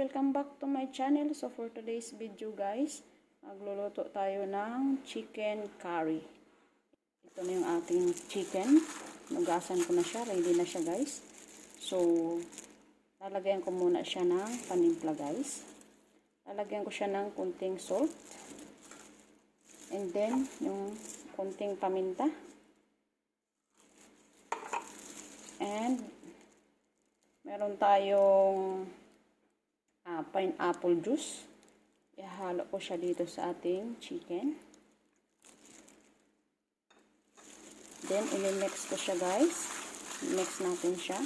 welcome back to my channel. So for today's video guys, magluluto tayo ng chicken curry. Ito na yung ating chicken. Nugasan ko na siya, ready na siya guys. So lalagyan ko muna siya ng panimpla guys. Lalagyan ko siya ng kunting salt. And then yung kunting paminta. And meron tayong pineapple juice. Ihalo ko siya dito sa ating chicken. Then, i-mix ko siya guys. Mix natin siya.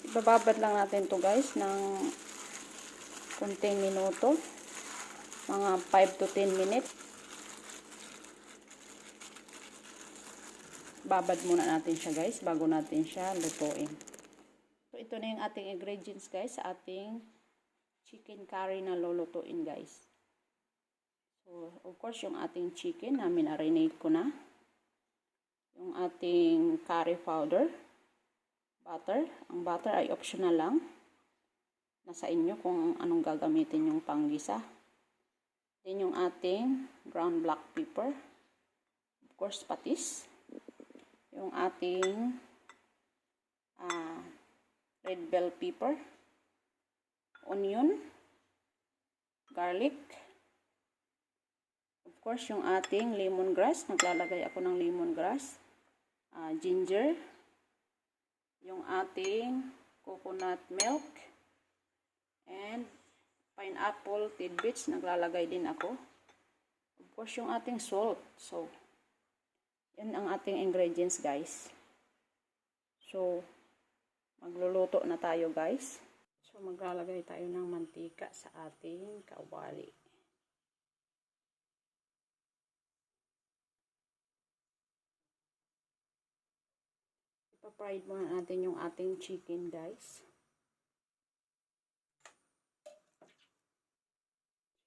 Ibababad lang natin to guys ng kunting minuto. Mga 5 to 10 minutes. Babad muna natin siya guys bago natin siya lutuin. So ito na yung ating ingredients guys sa ating chicken curry na lulutuin guys. So of course yung ating chicken na marinate ko na. Yung ating curry powder. Butter. Ang butter ay optional lang. Nasa inyo kung anong gagamitin yung panggisa. Then yung ating ground black pepper. Of course, patis. Yung ating red bell pepper. Onion. Garlic. Of course, yung ating lemongrass. Naglalagay ako ng lemongrass. Ginger. Yung ating coconut milk. And pineapple tidbits, naglalagay din ako. Of course, yung ating salt. So, yan ang ating ingredients, guys. So, magluluto na tayo, guys. So, maglalagay tayo ng mantika sa ating kawali. Ipa-fried muna natin yung ating chicken, guys.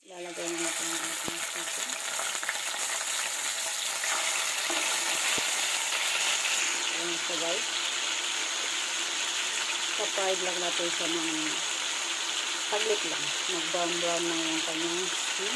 Lalagay natin yung ating chicken. Ayan siya guys. Pa-fried lang natin siya ng taglit lang. Mag-brown-brown na yung kanyang skin.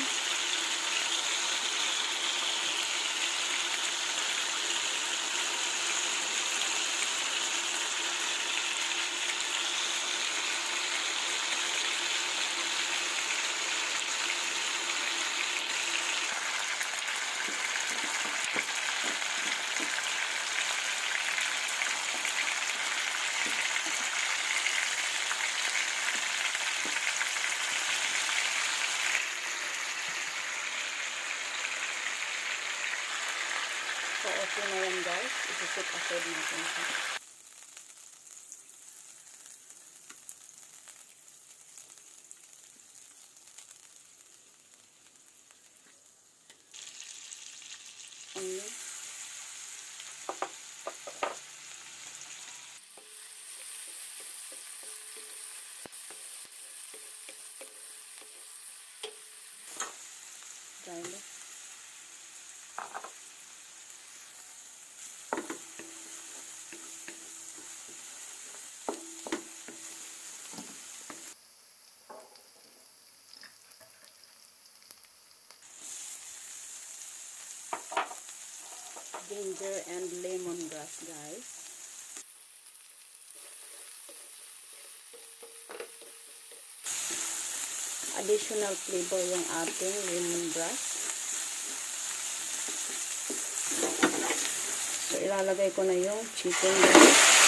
So, okay na yan guys. Isi-set aside natin siya. Onion. Garlic. Ginger and lemongrass guys. Additional flavor yung ating lemongrass. So ilalagay ko na yung chicken guys.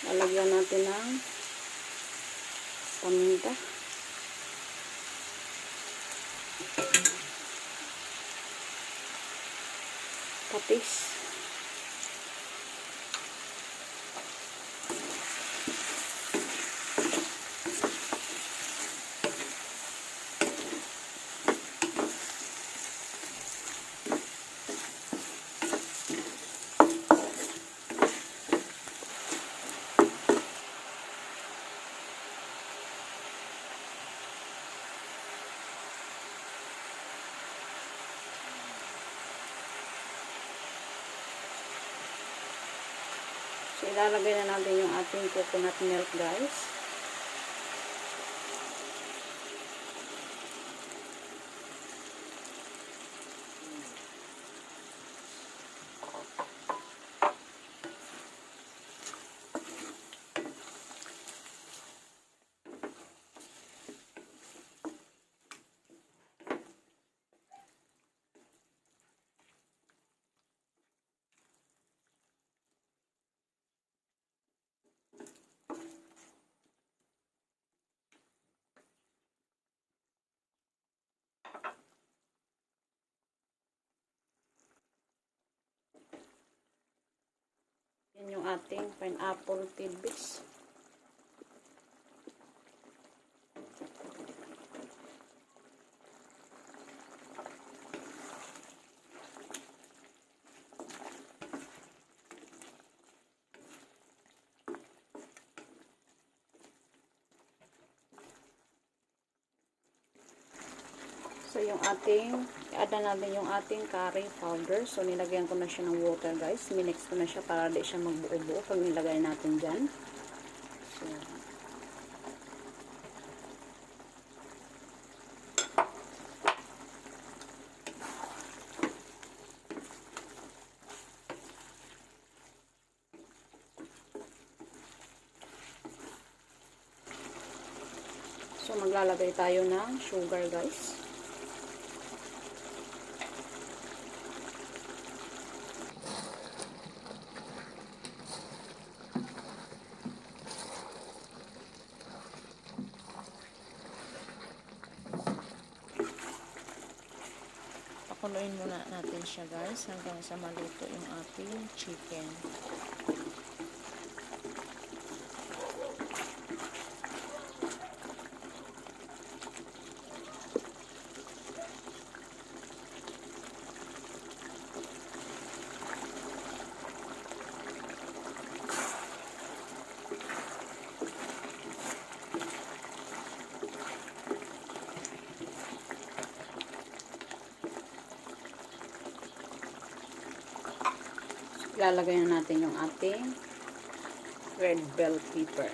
Lalagyan natin ng paminta. Patis. So, ilalagay na natin yung ating coconut milk, guys. Yan yung ating pineapple tidbits. So, yung ating, i-add na natin yung ating curry powder. So, nilagyan ko na siya ng water, guys. Minix ko na siya para di siya magbuo-buo pag nilagay natin dyan. So, maglalagay tayo ng sugar, guys. Pakuluin muna natin siya, guys, hanggang sa maluto yung ating chicken. Ilalagay na natin yung ating red bell pepper.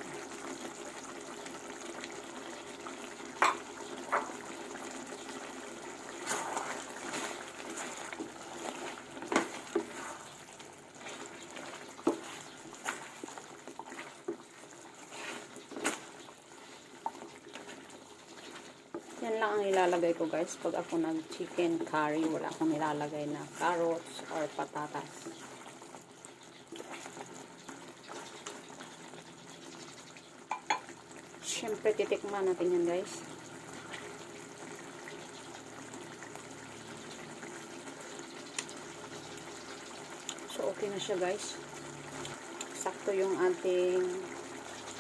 Yan lang ang ilalagay ko, guys. Pag ako nag-chicken curry, wala akong nilalagay na carrots or patatas. Siyempre, titikman natin yan, guys. So, okay na siya, guys. Sakto yung ating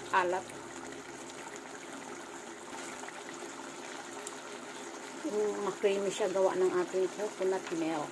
alat. Yung ma-creamy siya gawa ng ating coconut milk.